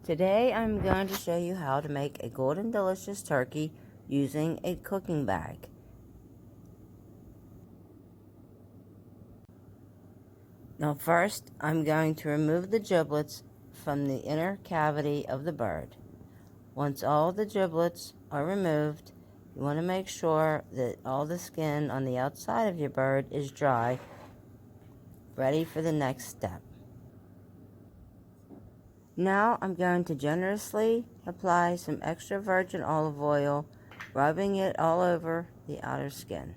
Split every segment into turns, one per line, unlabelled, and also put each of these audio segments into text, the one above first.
Today I'm going to show you how to make a golden delicious turkey using a cooking bag. Now first I'm going to remove the giblets from the inner cavity of the bird. Once all the giblets are removed, you want to make sure that all the skin on the outside of your bird is dry, ready for the next step. Now I'm going to generously apply some extra virgin olive oil, rubbing it all over the outer skin.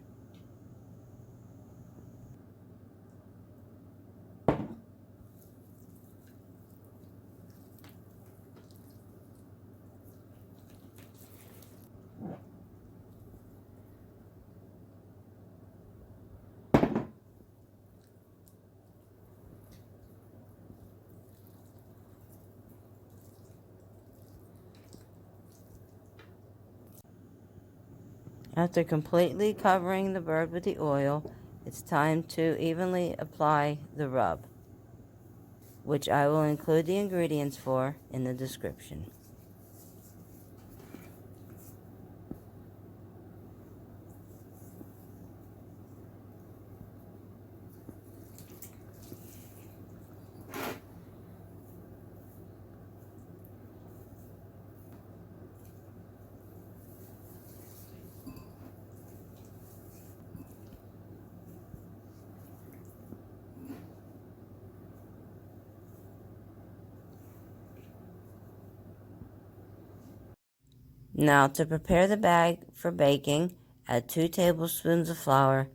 After completely covering the bird with the oil, it's time to evenly apply the rub, which I will include the ingredients for in the description. Now to prepare the bag for baking, add 2 tablespoons of flour,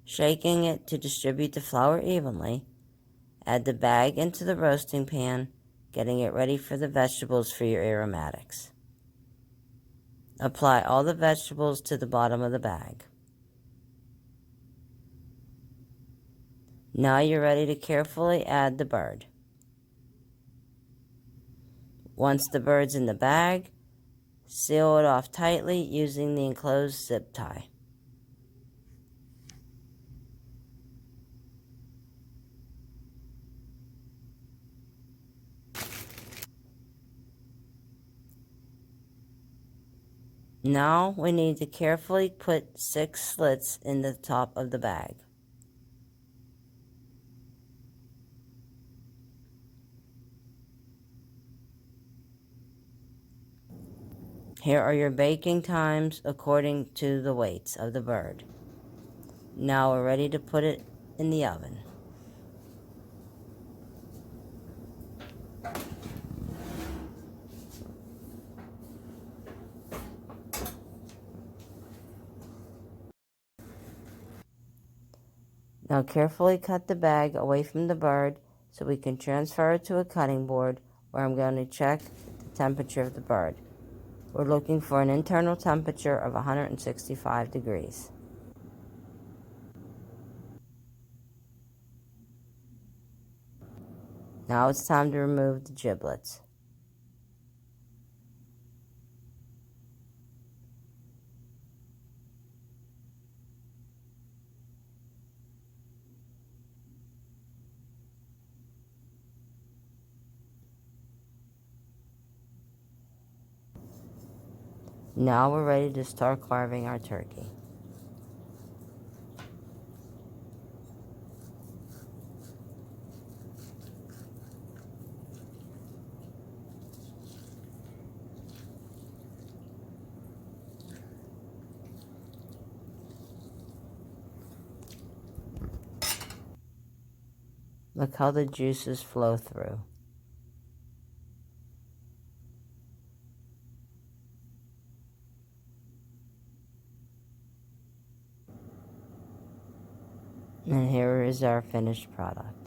shaking it to distribute the flour evenly. Add the bag into the roasting pan, getting it ready for the vegetables for your aromatics. Apply all the vegetables to the bottom of the bag. Now you're ready to carefully add the bird. Once the bird's in the bag, seal it off tightly using the enclosed zip tie. Now we need to carefully put 6 slits in the top of the bag. Here are your baking times according to the weights of the bird. Now we're ready to put it in the oven. Now carefully cut the bag away from the bird so we can transfer it to a cutting board where I'm going to check the temperature of the bird. We're looking for an internal temperature of 165 degrees. Now it's time to remove the giblets. Now we're ready to start carving our turkey. Look how the juices flow through. And here is our finished product.